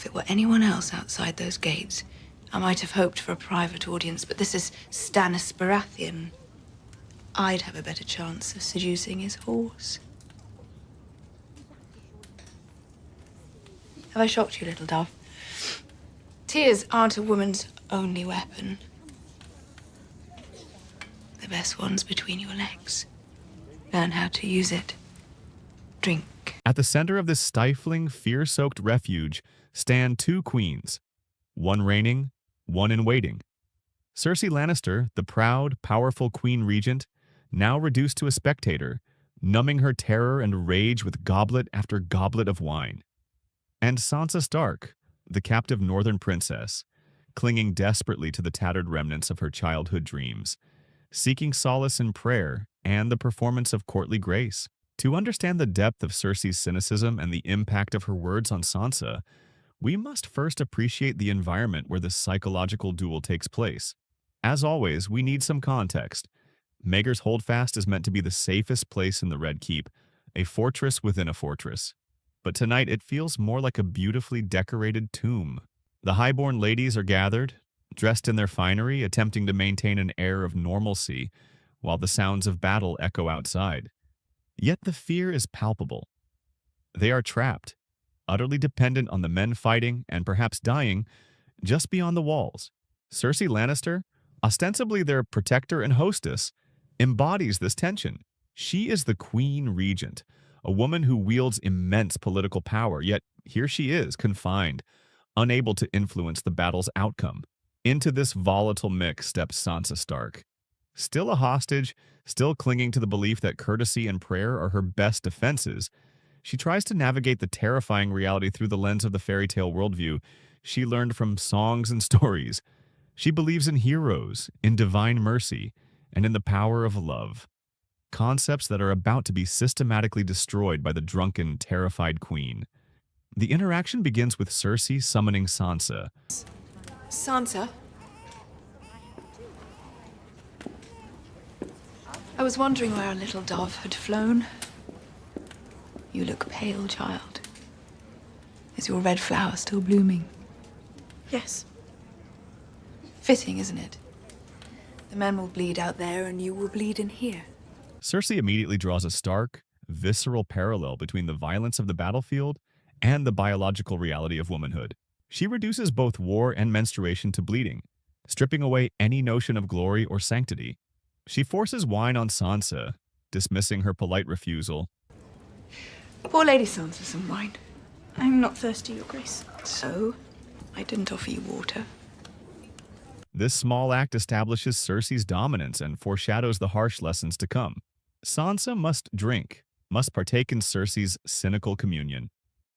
If it were anyone else outside those gates, I might have hoped for a private audience, but this is Stannis Baratheon. I'd have a better chance of seducing his horse. Have I shocked you, little dove? Tears aren't a woman's only weapon. The best one's between your legs. Learn how to use it. Drink. At the center of this stifling, fear-soaked refuge stand two queens, one reigning, one in waiting. Cersei Lannister, the proud, powerful queen regent, now reduced to a spectator, numbing her terror and rage with goblet after goblet of wine. And Sansa Stark, the captive northern princess, clinging desperately to the tattered remnants of her childhood dreams, seeking solace in prayer and the performance of courtly grace. To understand the depth of Cersei's cynicism and the impact of her words on Sansa, we must first appreciate the environment where this psychological duel takes place. As always, we need some context. Maegor's Holdfast is meant to be the safest place in the Red Keep, a fortress within a fortress. But tonight it feels more like a beautifully decorated tomb. The highborn ladies are gathered, dressed in their finery, attempting to maintain an air of normalcy, while the sounds of battle echo outside. Yet the fear is palpable. They are trapped, utterly dependent on the men fighting and perhaps dying just beyond the walls. Cersei Lannister, ostensibly their protector and hostess, embodies this tension. She is the queen regent, a woman who wields immense political power, yet here she is, confined, unable to influence the battle's outcome. Into this volatile mix steps Sansa Stark. Still a hostage, still clinging to the belief that courtesy and prayer are her best defenses, she tries to navigate the terrifying reality through the lens of the fairy tale worldview she learned from songs and stories. She believes in heroes, in divine mercy, and in the power of love. Concepts that are about to be systematically destroyed by the drunken, terrified queen. The interaction begins with Cersei summoning Sansa. Sansa? I was wondering where our little dove had flown. You look pale, child. Is your red flower still blooming? Yes. Fitting, isn't it? The men will bleed out there and you will bleed in here. Cersei immediately draws a stark, visceral parallel between the violence of the battlefield and the biological reality of womanhood. She reduces both war and menstruation to bleeding, stripping away any notion of glory or sanctity. She forces wine on Sansa, dismissing her polite refusal. Poor Lady Sansa some wine. I'm not thirsty, Your Grace. So, I didn't offer you water. This small act establishes Cersei's dominance and foreshadows the harsh lessons to come. Sansa must drink, must partake in Cersei's cynical communion.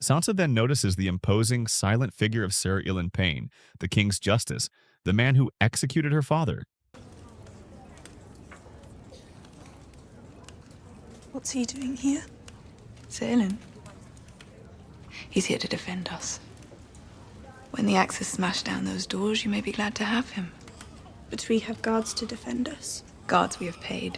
Sansa then notices the imposing, silent figure of Ser Ilyn Payne, the king's justice, the man who executed her father. What's he doing here? Ser Ilyn. He's here to defend us. When the Axis smash down those doors, you may be glad to have him. But we have guards to defend us. Guards we have paid.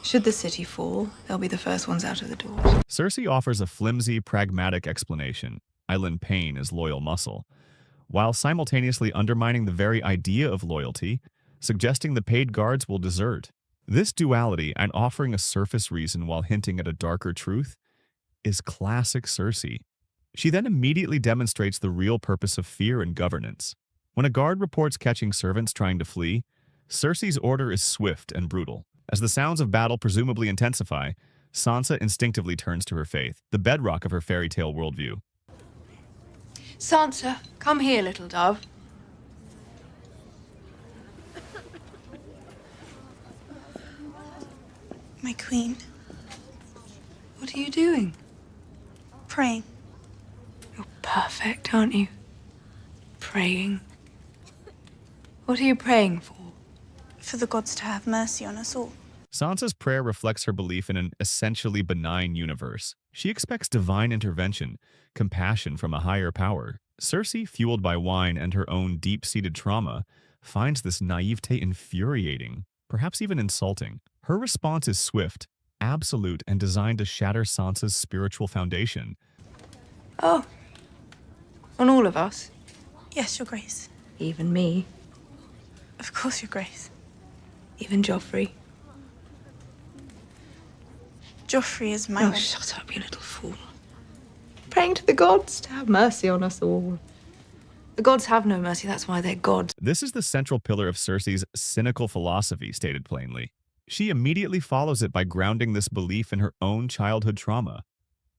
Should the city fall, they'll be the first ones out of the doors. Cersei offers a flimsy, pragmatic explanation. Ilyn Payne is loyal muscle, while simultaneously undermining the very idea of loyalty, suggesting the paid guards will desert. This duality, and offering a surface reason while hinting at a darker truth, is classic Cersei. She then immediately demonstrates the real purpose of fear and governance. When a guard reports catching servants trying to flee, Cersei's order is swift and brutal. As the sounds of battle presumably intensify, Sansa instinctively turns to her faith, the bedrock of her fairy tale worldview. Sansa, come here, little dove. My queen. What are you doing? Praying. You're perfect, aren't you? Praying. What are you praying for? For the gods to have mercy on us all. Sansa's prayer reflects her belief in an essentially benign universe. She expects divine intervention, compassion from a higher power. Cersei, fueled by wine and her own deep-seated trauma, finds this naivete infuriating, perhaps even insulting. Her response is swift, absolute, and designed to shatter Sansa's spiritual foundation. Oh. On all of us. Yes, Your Grace. Even me. Of course, Your Grace. Even Joffrey. Joffrey is my... Oh, shut up, you little fool. Praying to the gods to have mercy on us all. The gods have no mercy, that's why they're gods. This is the central pillar of Cersei's cynical philosophy, stated plainly. She immediately follows it by grounding this belief in her own childhood trauma,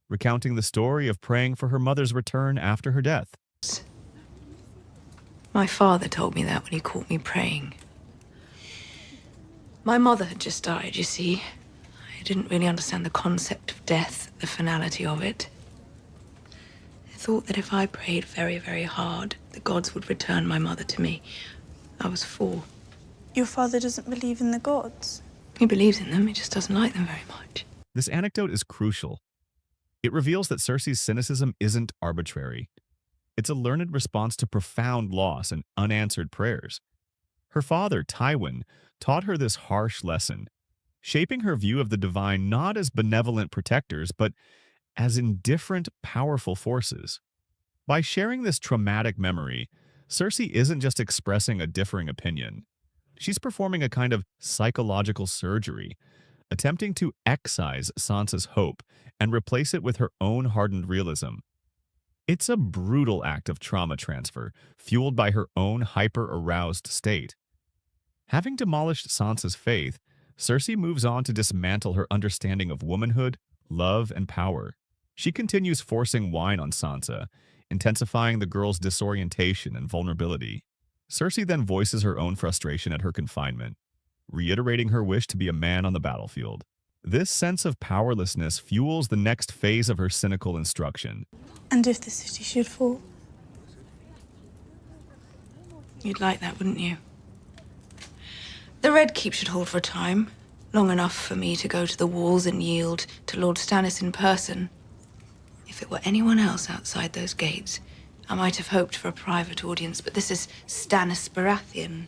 recounting the story of praying for her mother's return after her death. My father told me that when he caught me praying. My mother had just died, you see. I didn't really understand the concept of death, the finality of it. I thought that if I prayed very, very hard, the gods would return my mother to me. I was 4. Your father doesn't believe in the gods. He believes in them, he just doesn't like them very much. This anecdote is crucial. It reveals that Cersei's cynicism isn't arbitrary. It's a learned response to profound loss and unanswered prayers. Her father, Tywin, taught her this harsh lesson, shaping her view of the divine not as benevolent protectors, but as indifferent, powerful forces. By sharing this traumatic memory, Cersei isn't just expressing a differing opinion. She's performing a kind of psychological surgery, attempting to excise Sansa's hope and replace it with her own hardened realism. It's a brutal act of trauma transfer, fueled by her own hyper-aroused state. Having demolished Sansa's faith, Cersei moves on to dismantle her understanding of womanhood, love, and power. She continues forcing wine on Sansa, intensifying the girl's disorientation and vulnerability. Cersei then voices her own frustration at her confinement, reiterating her wish to be a man on the battlefield. This sense of powerlessness fuels the next phase of her cynical instruction. And if the city should fall? You'd like that, wouldn't you? The Red Keep should hold for a time, long enough for me to go to the walls and yield to Lord Stannis in person. If it were anyone else outside those gates, I might have hoped for a private audience, but this is Stannis Baratheon.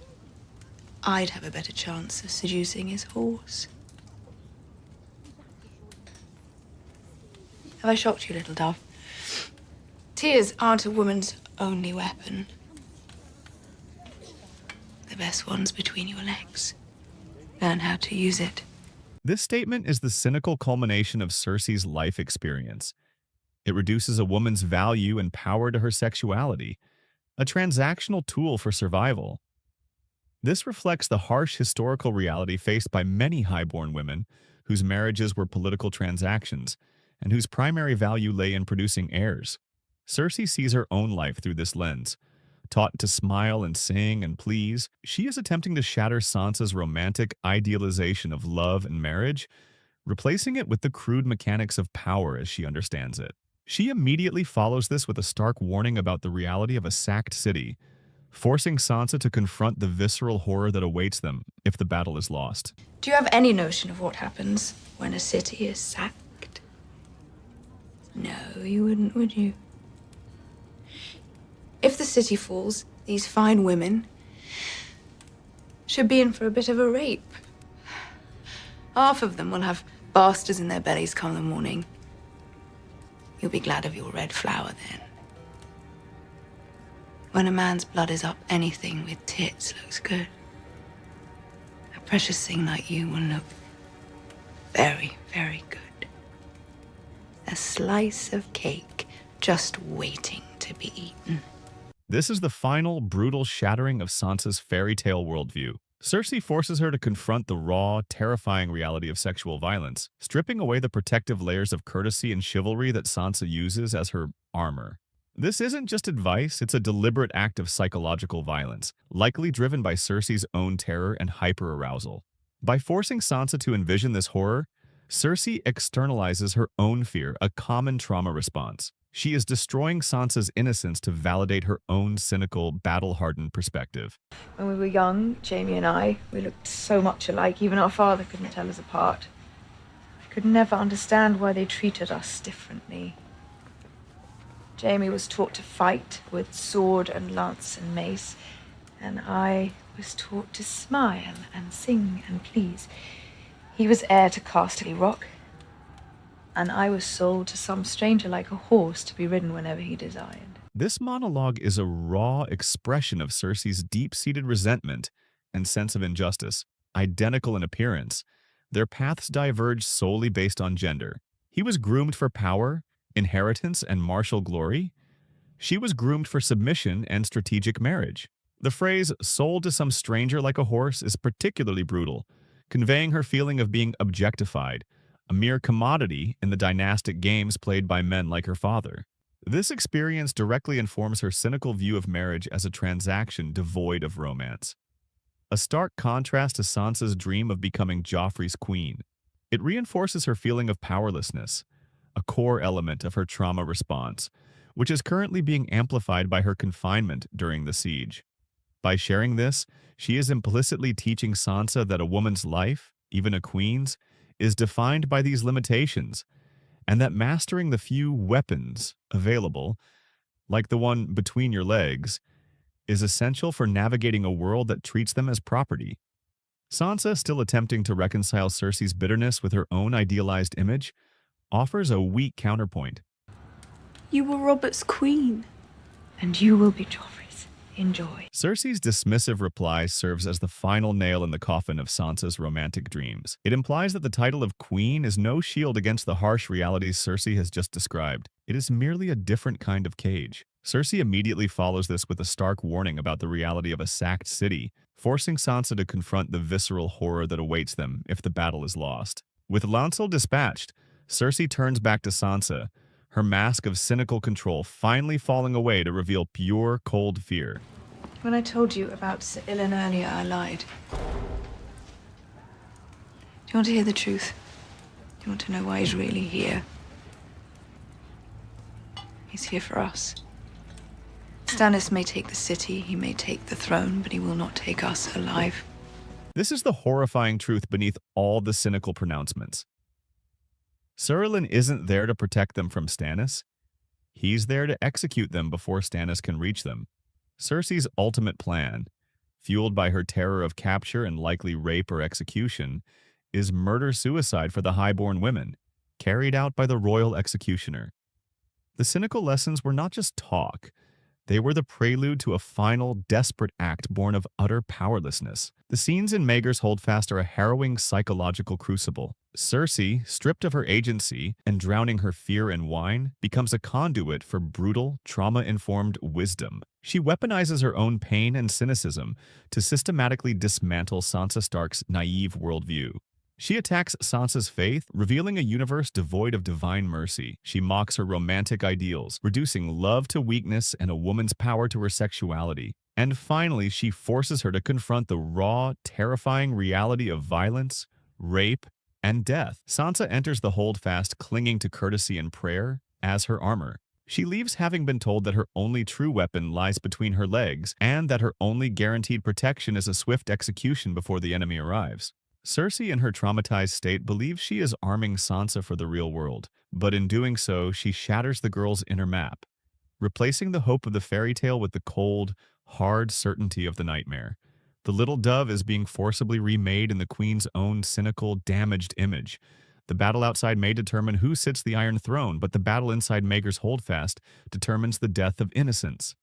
I'd have a better chance of seducing his horse. Have I shocked you, little dove? Tears aren't a woman's only weapon. The best one's between your legs. Learn how to use it. This statement is the cynical culmination of Cersei's life experience. It reduces a woman's value and power to her sexuality, a transactional tool for survival. This reflects the harsh historical reality faced by many highborn women whose marriages were political transactions and whose primary value lay in producing heirs. Cersei sees her own life through this lens. Taught to smile and sing and please, she is attempting to shatter Sansa's romantic idealization of love and marriage, replacing it with the crude mechanics of power as she understands it. She immediately follows this with a stark warning about the reality of a sacked city, forcing Sansa to confront the visceral horror that awaits them if the battle is lost. Do you have any notion of what happens when a city is sacked? No, you wouldn't, would you? If the city falls, these fine women should be in for a bit of a rape. Half of them will have bastards in their bellies come the morning. You'll be glad of your red flower then. When a man's blood is up, anything with tits looks good. A precious thing like you will look very, very good. A slice of cake just waiting to be eaten. This is the final, brutal shattering of Sansa's fairy tale worldview. Cersei forces her to confront the raw, terrifying reality of sexual violence, stripping away the protective layers of courtesy and chivalry that Sansa uses as her armor. This isn't just advice, it's a deliberate act of psychological violence, likely driven by Cersei's own terror and hyper-arousal. By forcing Sansa to envision this horror, Cersei externalizes her own fear, a common trauma response. She is destroying Sansa's innocence to validate her own cynical, battle-hardened perspective. When we were young, Jamie and I, we looked so much alike, even our father couldn't tell us apart. I could never understand why they treated us differently. Jamie was taught to fight with sword and lance and mace, and I was taught to smile and sing and please. He was heir to Casterly Rock, and I was sold to some stranger like a horse to be ridden whenever he desired. This monologue is a raw expression of Cersei's deep-seated resentment and sense of injustice. Identical in appearance, their paths diverge solely based on gender. He was groomed for power, inheritance, and martial glory. She was groomed for submission and strategic marriage. The phrase, sold to some stranger like a horse, is particularly brutal, conveying her feeling of being objectified, a mere commodity in the dynastic games played by men like her father. This experience directly informs her cynical view of marriage as a transaction devoid of romance. A stark contrast to Sansa's dream of becoming Joffrey's queen. It reinforces her feeling of powerlessness, a core element of her trauma response, which is currently being amplified by her confinement during the siege. By sharing this, she is implicitly teaching Sansa that a woman's life, even a queen's, is defined by these limitations, and that mastering the few weapons available, like the one between your legs, is essential for navigating a world that treats them as property. Sansa, still attempting to reconcile Cersei's bitterness with her own idealized image, offers a weak counterpoint. You were Robert's queen. And you will be Joffrey's. Enjoy. Cersei's dismissive reply serves as the final nail in the coffin of Sansa's romantic dreams. It implies that the title of queen is no shield against the harsh realities Cersei has just described. It is merely a different kind of cage. Cersei immediately follows this with a stark warning about the reality of a sacked city, forcing Sansa to confront the visceral horror that awaits them if the battle is lost. With Lancel dispatched, Cersei turns back to Sansa, her mask of cynical control finally falling away to reveal pure, cold fear. When I told you about Sir Ilyn earlier, I lied. Do you want to hear the truth? Do you want to know why he's really here? He's here for us. Stannis may take the city, he may take the throne, but he will not take us alive. This is the horrifying truth beneath all the cynical pronouncements. Sir Ilyn isn't there to protect them from Stannis. He's there to execute them before Stannis can reach them. Cersei's ultimate plan, fueled by her terror of capture and likely rape or execution, is murder-suicide for the highborn women, carried out by the royal executioner. The cynical lessons were not just talk. They were the prelude to a final, desperate act born of utter powerlessness. The scenes in Maegor's Holdfast are a harrowing psychological crucible. Cersei, stripped of her agency and drowning her fear in wine, becomes a conduit for brutal, trauma-informed wisdom. She weaponizes her own pain and cynicism to systematically dismantle Sansa Stark's naive worldview. She attacks Sansa's faith, revealing a universe devoid of divine mercy. She mocks her romantic ideals, reducing love to weakness and a woman's power to her sexuality. And finally, she forces her to confront the raw, terrifying reality of violence, rape, and death. Sansa enters the Holdfast clinging to courtesy and prayer as her armor. She leaves having been told that her only true weapon lies between her legs and that her only guaranteed protection is a swift execution before the enemy arrives. Cersei, in her traumatized state, believes she is arming Sansa for the real world, but in doing so, she shatters the girl's inner map, replacing the hope of the fairy tale with the cold, hard certainty of the nightmare. The little dove is being forcibly remade in the queen's own cynical, damaged image. The battle outside may determine who sits the Iron Throne, but the battle inside Maegor's Holdfast determines the death of innocence.